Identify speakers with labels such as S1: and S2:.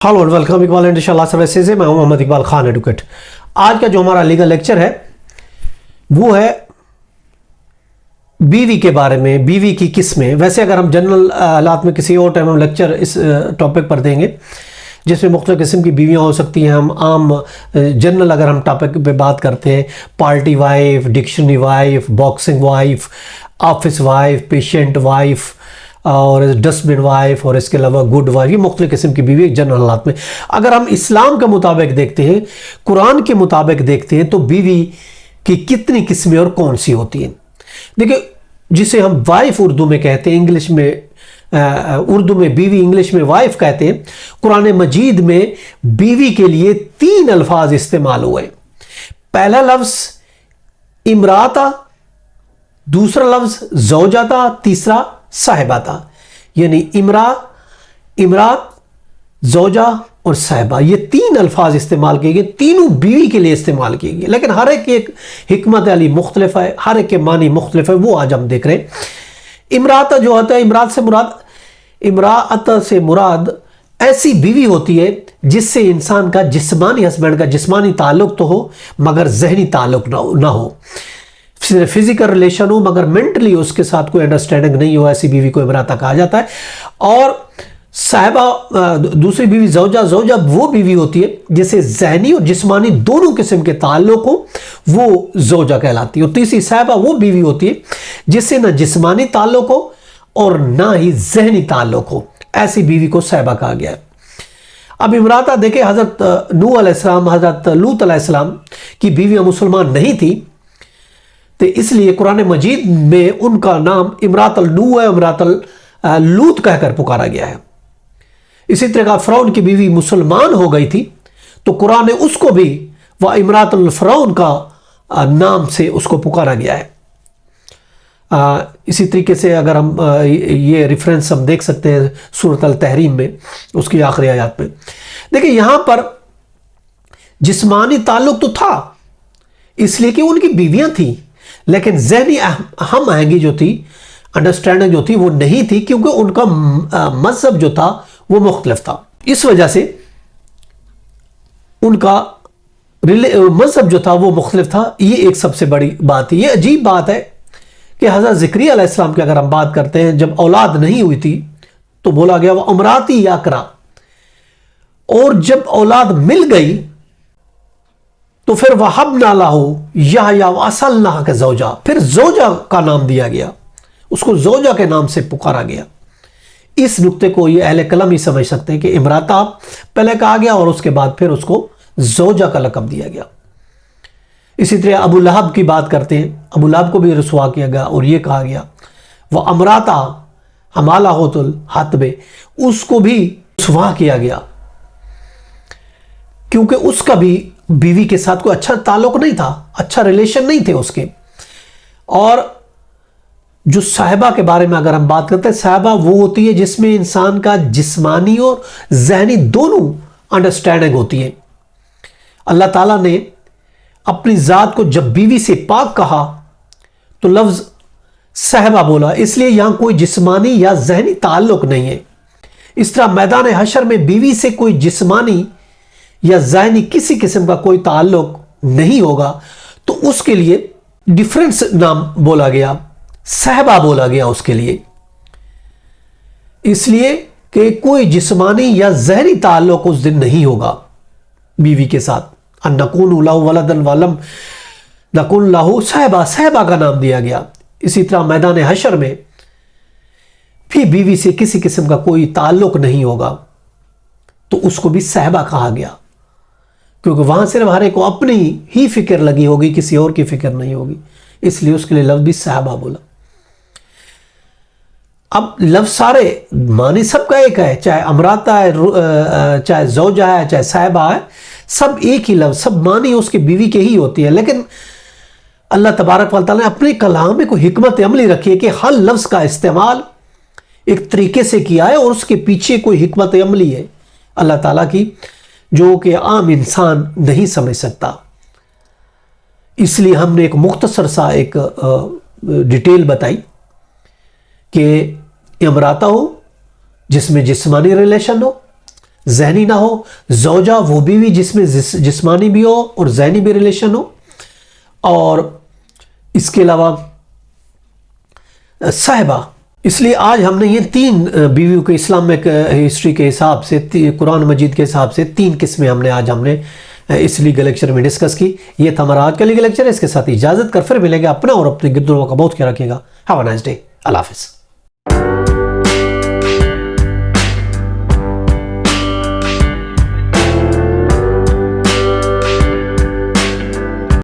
S1: Hello and welcome Iqbal इंशाल्लाह services से मैं हूं मोहम्मद इकबाल खान एडवोकेट। आज का जो हमारा लीगल लेक्चर है वो है बीवी के बारे में, बीवी की किस्में। वैसे अगर हम जनरल हालात में किसी और टाइम हम लेक्चर इस टॉपिक पर देंगे जिसमें मुख्तलिफ किस्म की बीवियाँ हो सकती हैं। हम आम जनरल अगर हम टॉपिक पे बात करते हैं, party wife, dictionary wife, boxing wife, office wife, patient wife और डस्टबिन वाइफ और इसके अलावा गुड वाइफ, ये मुख्तलिफ किस्म की बीवी जनरल हालात में। अगर हम इस्लाम के मुताबिक देखते हैं, कुरान के मुताबिक देखते हैं तो बीवी की कितनी किस्में और कौन सी होती हैं। देखिए, जिसे हम वाइफ उर्दू में कहते हैं, इंग्लिश में उर्दू में बीवी, इंग्लिश में वाइफ कहते हैं। कुरान मजीद में बीवी के लिए 3 अल्फाज इस्तेमाल हुए। पहला लफ्ज इमराता, दूसरा लफ्ज ज़ौजाता, तीसरा साहिबा था। यानी इमरात, ज़ौजा और साहिबा, ये 3 अल्फाज इस्तेमाल किए गए। तीनों बीवी के लिए इस्तेमाल किए गए, लेकिन हर एक हिकमत अली मुख्तलिफ है, हर एक के मानी मुख्तलिफ है। वो आज हम देख रहे हैं। इमरात जो होता है, इमरात से मुराद ऐसी बीवी होती है जिससे इंसान का जिस्मानी, हस्बैंड का जिस्मानी ताल्लुक तो हो मगर जहनी ताल्लुक ना हो। फिजिकल रिलेशन हो मगर मेंटली उसके साथ कोई अंडरस्टैंडिंग नहीं हो, ऐसी बीवी को इमराता कहा जाता है। और साहिबा, दूसरी बीवी ज़ौजा वो बीवी होती है जिसे जहनी और जिस्मानी दोनों किस्म के ताल्लुक हो, वो ज़ौजा कहलाती है। और तीसरी साहिबा वो बीवी होती है जिससे ना जिस्मानी ताल्लुक हो और ना ही जहनी ताल्लुक हो, ऐसी बीवी को साहिबा कहा गया है। अब इमराता देखे, हज़रत नूह अलैहिस्सलाम, हज़रत लूत अलैहिस्सलाम की बीवियाँ मुसलमान नहीं थी, तो इसलिए कुरान मजीद में उनका नाम इमरातल नूह, इमरातल लूत कहकर पुकारा गया है। इसी तरह फ़िरौन की बीवी मुसलमान हो गई थी तो कुरान ने उसको भी वह इमरातल फ़िरौन का नाम से उसको पुकारा गया है। इसी तरीके से अगर हम ये रेफरेंस हम देख सकते हैं सूरत अल तहरीम में, उसकी आखिरी आयत में। देखिए, यहाँ पर जिस्मानी ताल्लुक तो था इसलिए कि उनकी बीवियां थी, लेकिन ज़हनी हम आहंगी जो थी, अंडरस्टैंडिंग जो थी वो नहीं थी, क्योंकि उनका मजहब जो था वो मुख्तलिफ था। इस वजह से उनका मजहब जो था वो मुख्तलिफ था। ये एक सबसे बड़ी बात है। ये अजीब बात है कि हज़रत ज़करिया अलैहिस्सलाम की अगर हम बात करते हैं, जब औलाद नहीं हुई थी तो बोला गया वह उमराती याकरा, और जब औलाद मिल गई तो फिर वहबना लहू यहया वअसलना के ज़ौजा, फिर ज़ौजा का नाम दिया गया, उसको ज़ौजा के नाम से पुकारा गया। इस नुक्ते को ये अहले कलम ही समझ सकते हैं कि इमराता पहले कहा गया और उसके बाद फिर उसको ज़ौजा का लक़ब दिया गया। इसी तरह अबू लहब की बात करते हैं, अबू लहब को भी रसवा किया गया और ये कहा गया वह अमराता हमाला होतुल हतबे, उसको भी रसवा किया गया क्योंकि उसका भी बीवी के साथ कोई अच्छा ताल्लुक नहीं था, अच्छा रिलेशन नहीं थे उसके। और जो साहिबा के बारे में अगर हम बात करते हैं, साहिबा वो होती है जिसमें इंसान का जिस्मानी और जहनी दोनों अंडरस्टैंडिंग होती है। अल्लाह ताला ने अपनी ज़ात को जब बीवी से पाक कहा तो लफ्ज़ साहिबा बोला, इसलिए यहां कोई जिस्मानी या जहनी ताल्लुक नहीं है। इस तरह मैदान हशर में बीवी से कोई जिस्मानी या ज़हनी किसी किस्म का कोई ताल्लुक नहीं होगा तो उसके लिए डिफरेंस नाम बोला गया, साहिबा बोला गया उसके लिए, इसलिए कि कोई जिस्मानी या ज़हनी ताल्लुक उस दिन नहीं होगा बीवी के साथ। अन्नकून लहू वलदन वलम नकुन लहू साहिबा, साहिबा का नाम दिया गया। इसी तरह मैदान हशर में भी बीवी से किसी किस्म का कोई ताल्लुक नहीं होगा तो उसको भी साहिबा कहा गया, क्योंकि वहां सिर्फ हर एक को अपनी ही फिक्र लगी होगी, किसी और की फिक्र नहीं होगी, इसलिए उसके लिए लफ्ज़ भी साहिबा बोला। अब लफ्ज़ सारे मानी सबका एक है, चाहे अमराता है, चाहे ज़ौजा है, चाहे साहिबा है, सब एक ही लफ्ज़, सब मानी उसकी बीवी के ही होती है। लेकिन अल्लाह तबारक व तआला ने अपने कलाम में कोई हिकमत अमली रखी है कि हर लफ्ज़ का इस्तेमाल एक तरीके से किया है और उसके पीछे कोई हिकमत अमली है अल्लाह ताला की, जो कि आम इंसान नहीं समझ सकता। इसलिए हमने एक मुख्तसर सा एक डिटेल बताई कि इमराता हो जिसमें जिस्मानी रिलेशन हो, ذہنی نہ ہو، زوجہ وہ بیوی جس میں جسمانی بھی ہو اور ذہنی بھی ریلیشن ہو، اور اس کے علاوہ صاحبہ. اس لیے آج ہم نے یہ 3 بیویوں کے اسلامک ہسٹری کے حساب سے، قرآن مجید کے حساب سے 3 قسمیں ہم نے اس لیگل لیکچر میں ڈسکس کی. یہ تھا ہمارا آج کا لیگل لیکچر. اس کے ساتھ اجازت کر پھر ملیں گے. اپنا اور اپنے گردوں کا بہت خیال رکھیے گا. Have a nice day. Allah حافظ.